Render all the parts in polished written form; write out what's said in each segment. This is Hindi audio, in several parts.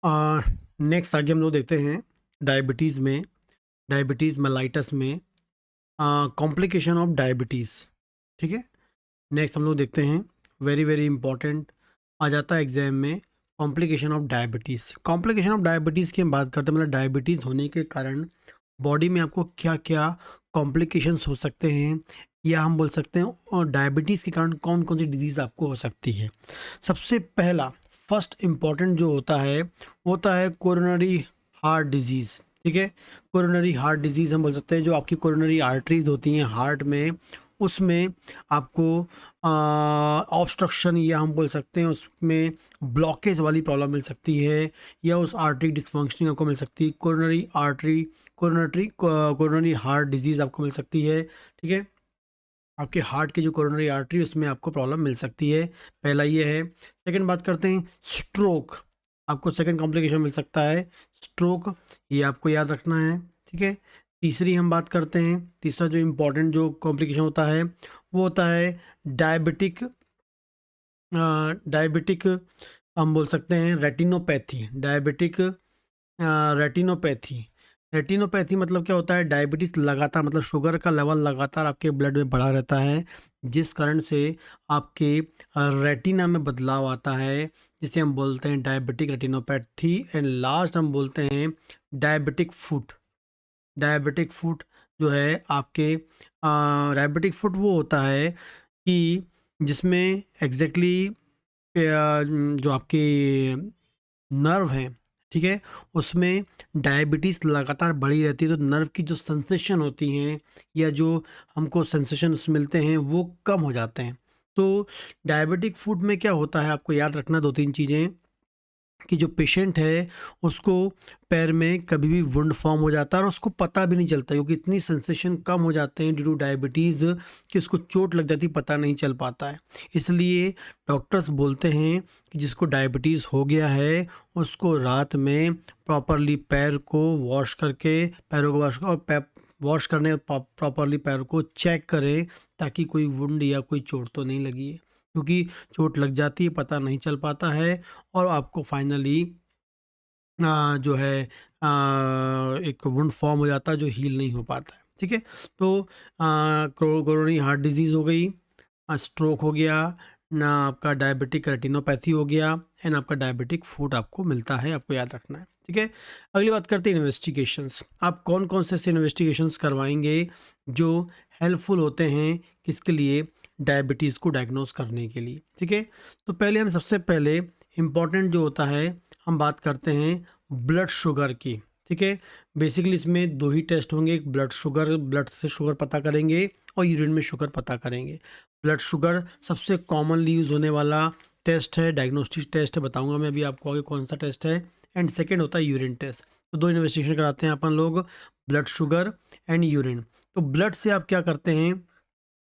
नेक्स्ट आगे हम लोग देखते हैं डायबिटीज़ मेलाइटस में कॉम्प्लिकेशन ऑफ डायबिटीज़। ठीक है, नेक्स्ट हम लोग देखते हैं, वेरी वेरी इंपॉर्टेंट आ जाता है एग्जाम में, complication of diabetes. Complication of diabetes की हम बात करते हैं, मतलब डायबिटीज़ होने के कारण बॉडी में आपको क्या क्या कॉम्प्लिकेशंस हो सकते हैं, या हम बोल सकते हैं और डायबिटीज़ के कारण कौन कौन सी डिजीज़ आपको हो सकती है। सबसे पहला फर्स्ट इम्पॉर्टेंट जो होता है कोरोनरी हार्ट डिजीज़। ठीक है, कोरोनरी हार्ट डिजीज़ हम बोल सकते हैं, जो आपकी कोरोनरी आर्टरीज होती हैं हार्ट में, उसमें आपको ऑब्स्ट्रक्शन, या हम बोल सकते हैं उसमें ब्लॉकेज वाली प्रॉब्लम मिल सकती है, या उस आर्टरी डिसफंक्शनिंग आपको मिल सकती है। कोरोनरी हार्ट डिजीज़ आपको मिल सकती है। ठीक है, आपके हार्ट की जो कोरोनरी आर्टरी, उसमें आपको प्रॉब्लम मिल सकती है। पहला ये है। सेकंड बात करते हैं स्ट्रोक, आपको सेकंड कॉम्प्लिकेशन मिल सकता है स्ट्रोक, ये आपको याद रखना है। ठीक है, तीसरी हम बात करते हैं, तीसरा जो इम्पोर्टेंट जो कॉम्प्लिकेशन होता है वो होता है डायबिटिक डायबिटिक हम बोल सकते हैं रेटिनोपैथी। रेटिनोपैथी रेटिनोपैथी मतलब क्या होता है, डायबिटीज़ लगातार, मतलब शुगर का लेवल लगातार आपके ब्लड में बढ़ा रहता है, जिस कारण से आपके रेटिना में बदलाव आता है, जिसे हम बोलते हैं डायबिटिक रेटिनोपैथी। एंड लास्ट हम बोलते हैं डायबिटिक फुट। डायबिटिक फुट जो है आपके, डायबिटिक फुट वो होता है कि जिसमें एग्जैक्टली जो आपके नर्व हैं, ठीक है, उसमें डायबिटीज़ लगातार बढ़ी रहती है, तो नर्व की जो सेंसेशन होती हैं, या जो हमको सेंसेशंस मिलते हैं, वो कम हो जाते हैं। तो डायबिटिक फूड में क्या होता है, आपको याद रखना दो तीन चीज़ें, कि जो पेशेंट है उसको पैर में कभी भी वुंड फॉर्म हो जाता है और उसको पता भी नहीं चलता, क्योंकि इतनी सेंसेशन कम हो जाते हैं ड्यू टू डायबिटीज़ कि उसको चोट लग जाती, पता नहीं चल पाता है। इसलिए डॉक्टर्स बोलते हैं कि जिसको डायबिटीज़ हो गया है उसको रात में प्रॉपरली पैर को वॉश करके, पैरों को वॉश और वॉश करने प्रॉपरली पैर को चेक करें, ताकि कोई वुंड या कोई चोट तो नहीं लगी है, क्योंकि चोट लग जाती है, पता नहीं चल पाता है, और आपको फाइनली जो है एक वुंड फॉर्म हो जाता है जो हील नहीं हो पाता है। ठीक है, तो कोरोनरी हार्ट डिजीज़ हो गई, स्ट्रोक हो गया ना, आपका डायबिटिक रेटिनोपैथी हो गया, एंड आपका डायबिटिक फूड आपको मिलता है, आपको याद रखना है। ठीक है, अगली बात करते हैं इन्वेस्टिगेशंस। आप कौन कौन से ऐसे इन्वेस्टिगेशंस करवाएंगे जो हेल्पफुल होते हैं किसके लिए, डायबिटीज़ को डायग्नोस करने के लिए। ठीक है, तो पहले हम सबसे पहले इम्पॉर्टेंट जो होता है, हम बात करते हैं ब्लड शुगर की। ठीक है, बेसिकली इसमें दो ही टेस्ट होंगे, एक ब्लड से शुगर पता करेंगे, और यूरिन में शुगर पता करेंगे। ब्लड शुगर सबसे कॉमनली यूज़ होने वाला टेस्ट है, डायग्नोस्टिक टेस्ट है, बताऊंगा मैं अभी आपको आगे कौन सा टेस्ट है। एंड सेकेंड होता है यूरिन टेस्ट। तो दो इन्वेस्टिगेशन कराते हैं अपन लोग, ब्लड शुगर एंड यूरिन। तो ब्लड से आप क्या करते हैं,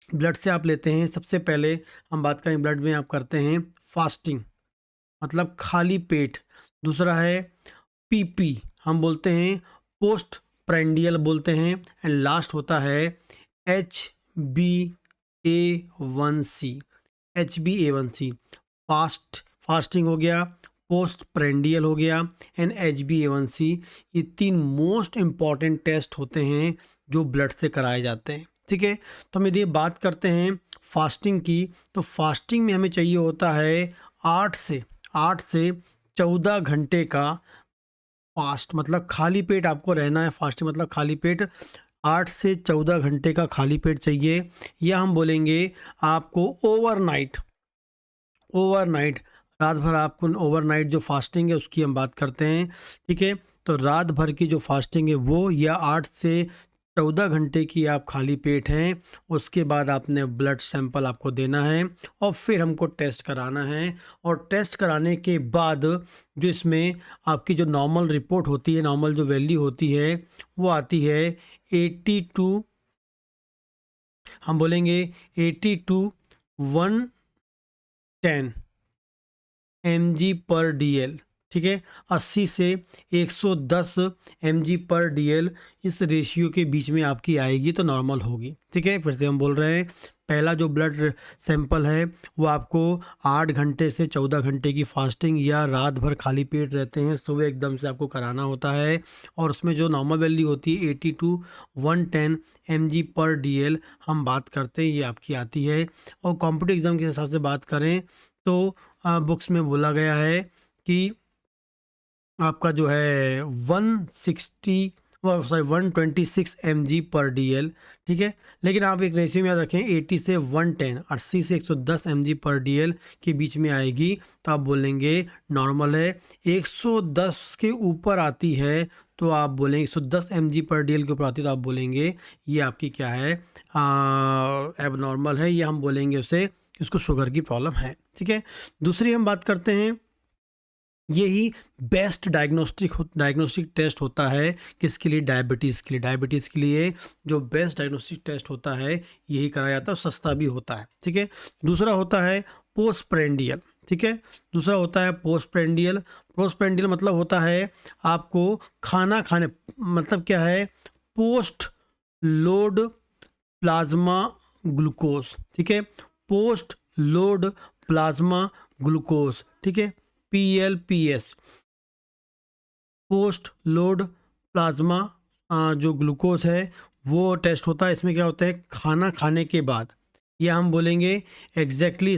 ब्लड से आप लेते हैं, सबसे पहले हम बात करें ब्लड में आप करते हैं फास्टिंग, मतलब खाली पेट। दूसरा है पीपी, हम बोलते हैं पोस्ट प्रेंडियल बोलते हैं। एंड लास्ट होता है HbA1c। HbA1c फास्टिंग हो गया, पोस्ट प्रेंडियल हो गया, एंड HbA1c, ये तीन मोस्ट इंपॉर्टेंट टेस्ट होते हैं जो ब्लड से कराए जाते हैं। ठीक है, तो हम यदि बात करते हैं फास्टिंग की, तो फास्टिंग में हमें चाहिए होता है 8 से 14 घंटे का फास्ट, मतलब खाली पेट आपको रहना है। फास्टिंग मतलब खाली पेट, 8 से 14 घंटे का खाली पेट चाहिए, या हम बोलेंगे आपको ओवरनाइट। ओवरनाइट रात भर आपको ओवरनाइट जो फास्टिंग है उसकी हम बात करते हैं। ठीक है, तो रात भर की जो फास्टिंग है वो, या 8 से 14 घंटे की आप खाली पेट हैं, उसके बाद आपने ब्लड सैंपल आपको देना है, और फिर हमको टेस्ट कराना है। और टेस्ट कराने के बाद जो इसमें आपकी जो नॉर्मल रिपोर्ट होती है, नॉर्मल जो वैल्यू होती है, वो आती है 82, हम बोलेंगे 82 110 mg/dl। ठीक है, 80 से 110 mg/dl, इस रेशियो के बीच में आपकी आएगी तो नॉर्मल होगी। ठीक है, फिर से हम बोल रहे हैं पहला जो ब्लड सैंपल है वो आपको 8 घंटे से 14 घंटे की फास्टिंग या रात भर खाली पेट रहते हैं, सुबह एकदम से आपको कराना होता है। और उसमें जो नॉर्मल वैल्यू होती है 80 टू 110 mg पर DL हम बात करते हैं, ये आपकी आती है। और कॉम्पिटिटिव एग्ज़ाम के हिसाब से बात करें तो बुक्स में बोला गया है कि आपका जो है 126 mg पर DL, ठीक है। लेकिन आप एक रेशियो में याद रखें 80 से 110, 80 से 110 mg पर DL के बीच में आएगी तो आप बोलेंगे नॉर्मल है। 110 के ऊपर आती है तो आप बोलेंगे 110 mg पर DL के ऊपर आती है तो आप बोलेंगे ये आपकी क्या है, एबनॉर्मल है, ये हम बोलेंगे उसे कि उसको शुगर की प्रॉब्लम है, ठीक है। दूसरी हम बात करते हैं, यही बेस्ट डायग्नोस्टिक टेस्ट होता है किसके लिए, डायबिटीज़ के लिए। डायबिटीज़ के लिए जो बेस्ट डायग्नोस्टिक टेस्ट होता है यही कराया जाता है और सस्ता भी होता है, ठीक है। दूसरा होता है पोस्टप्रेंडियल, ठीक है। दूसरा होता है पोस्टप्रेंडियल। पोस्टप्रेंडियल मतलब होता है आपको खाना खाने, मतलब क्या है, पोस्ट लोड प्लाज्मा ग्लूकोज, ठीक है। पोस्ट लोड प्लाज्मा ग्लूकोज, ठीक है, PLPS, पोस्ट लोड प्लाज्मा जो ग्लूकोज है वो टेस्ट होता है। इसमें क्या होता है, खाना खाने के बाद, या हम बोलेंगे एग्जैक्टली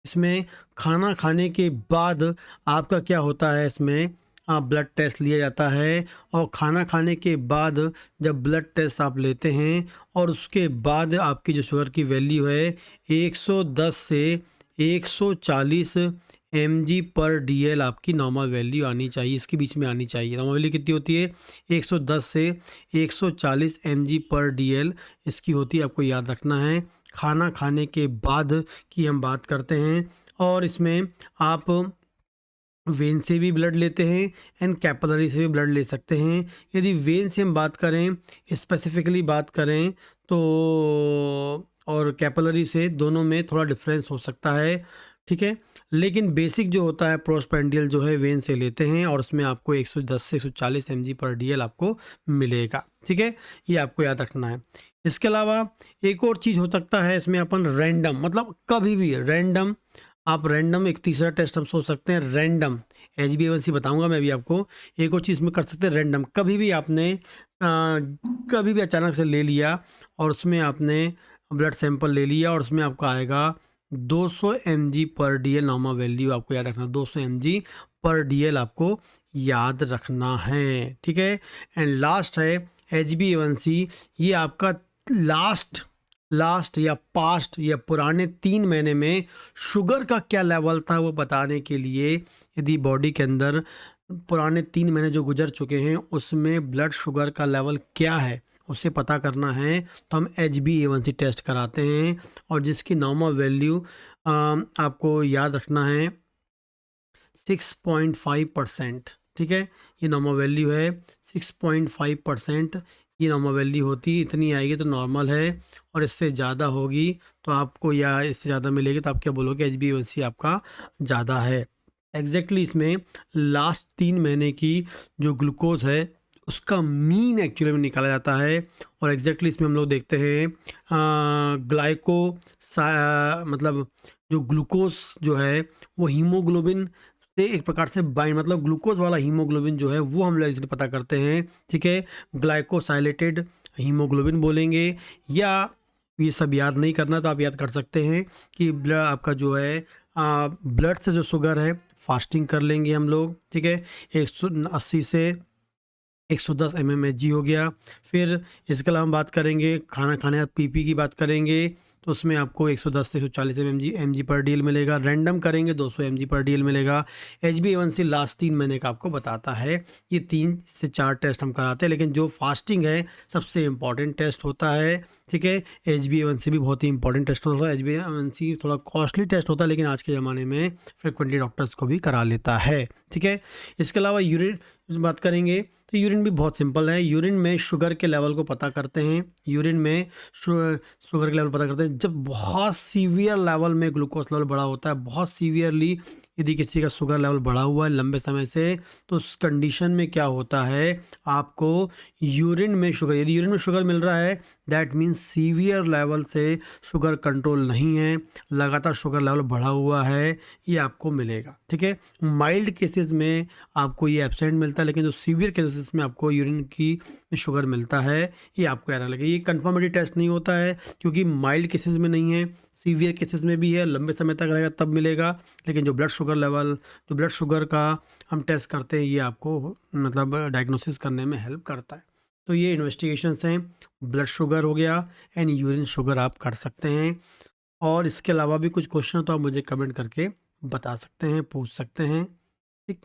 इसमें खाना खाने के बाद आपका क्या होता है, इसमें ब्लड टेस्ट लिया जाता है। और खाना खाने के बाद जब ब्लड टेस्ट आप लेते हैं और उसके बाद आपकी जो शुगर की वैल्यू है 110 से 140 mg पर DL आपकी नॉर्मल वैल्यू आनी चाहिए, इसके बीच में आनी चाहिए। नॉर्मल वैल्यू कितनी होती है, 110 से 140 mg पर DL इसकी होती है, आपको याद रखना है। खाना खाने के बाद की हम बात करते हैं और इसमें आप वेन से भी ब्लड लेते हैं एंड कैपिलरी से भी ब्लड ले सकते हैं। यदि वेन से हम बात करें, स्पेसिफिकली बात करें तो, और कैपिलरी से, दोनों में थोड़ा डिफरेंस हो सकता है, ठीक है। लेकिन बेसिक जो होता है पोस्टप्रेंडियल जो है वेन से लेते हैं और उसमें आपको 110 से 140 mg पर DL आपको मिलेगा, ठीक है। ये आपको याद रखना है। इसके अलावा एक और चीज़ हो सकता है इसमें, अपन रैंडम, मतलब कभी भी रैंडम, आप रैंडम एक तीसरा टेस्ट हम सोच सकते हैं रैंडम, HbA1c बताऊंगा मैं भी आपको। एक और चीज़ में कर सकते हैं रैंडम, कभी भी आपने कभी भी अचानक से ले लिया और उसमें आपने ब्लड सैंपल ले लिया और उसमें आपका आएगा 200 mg पर DL नॉर्मल वैल्यू, आपको याद रखना 200 mg पर DL आपको याद रखना है, ठीक है। एंड लास्ट है HbA1c, ये आपका लास्ट या पास्ट या पुराने 3 महीने में शुगर का क्या लेवल था वो बताने के लिए, यदि बॉडी के अंदर पुराने 3 महीने जो गुजर चुके हैं उसमें ब्लड शुगर का लेवल क्या है उसे पता करना है तो हम HbA1c टेस्ट कराते हैं और जिसकी नॉर्मल वैल्यू आपको याद रखना है 6.5%, ठीक है। ये नॉर्मल वैल्यू है 6.5%, ये नॉर्मल वैल्यू होती है, इतनी आएगी तो नॉर्मल है और इससे ज़्यादा होगी तो आपको, या इससे ज़्यादा मिलेगी तो आप क्या बोलोगे, HbA1c आपका ज़्यादा है। एग्जैक्टली इसमें लास्ट 3 महीने की जो ग्लूकोज है उसका मीन एक्चुअली में निकाला जाता है और एग्जैक्टली इसमें हम लोग देखते हैं मतलब जो ग्लूकोज जो है वो हीमोग्लोबिन से एक प्रकार से बाइंड, मतलब ग्लूकोज वाला हीमोग्लोबिन जो है वो हम लोग इसलिए पता करते हैं, ठीक है। ग्लाइकोसाइलेटेड हीमोग्लोबिन बोलेंगे, या ये सब याद नहीं करना तो आप याद कर सकते हैं कि ब्लड आपका जो है ब्लड से जो शुगर है फास्टिंग कर लेंगे हम लोग, ठीक है। 180 से 110 mmHg हो गया। फिर इसके अलावा हम बात करेंगे खाना खाने PP की बात करेंगे तो उसमें आपको 110 से 140 mg पर DL मिलेगा। रैंडम करेंगे 200 mg पर DL मिलेगा। HbA1c लास्ट 3 महीने का आपको बताता है। ये 3 से 4 टेस्ट हम कराते हैं, लेकिन जो फास्टिंग है सबसे इम्पॉर्टेंट टेस्ट होता है, ठीक है। HbA1c भी बहुत ही इंपॉर्टेंट टेस्ट होता है। HbA1c थोड़ा कॉस्टली टेस्ट होता है लेकिन आज के ज़माने में फ्रिक्वेंटली डॉक्टर्स को भी करा लेता है, ठीक है। इसके अलावा यूरिन बात करेंगे तो यूरिन भी बहुत सिंपल है। यूरिन में शुगर के लेवल को पता करते हैं, यूरिन में शुगर के लेवल पता करते हैं जब बहुत सीवियर लेवल में ग्लूकोज लेवल बड़ा होता है, बहुत सीवियरली यदि किसी का शुगर लेवल बढ़ा हुआ है लंबे समय से, तो उस कंडीशन में क्या होता है, आपको यूरिन में शुगर, यदि यूरिन में शुगर मिल रहा है, दैट मीन्स सीवियर लेवल से शुगर कंट्रोल नहीं है, लगातार शुगर लेवल बढ़ा हुआ है, ये आपको मिलेगा। ठीक है, माइल्ड केसेस में आपको ये एब्सेंट मिलता है, लेकिन जो सीवियर केसेस में आपको यूरिन की शुगर मिलता है, ये आपको याद रखना। ये कंफर्मेटरी टेस्ट नहीं होता है, क्योंकि माइल्ड केसेस में नहीं है, सीवियर केसेस में भी है, लंबे समय तक रहेगा तब मिलेगा। लेकिन जो ब्लड शुगर लेवल, जो ब्लड शुगर का हम टेस्ट करते हैं, ये आपको मतलब डायग्नोसिस करने में हेल्प करता है। तो ये इन्वेस्टिगेशंस हैं, ब्लड शुगर हो गया एंड यूरिन शुगर आप कर सकते हैं। और इसके अलावा भी कुछ क्वेश्चन तो आप मुझे कमेंट करके बता सकते हैं, पूछ सकते हैं। ठीक।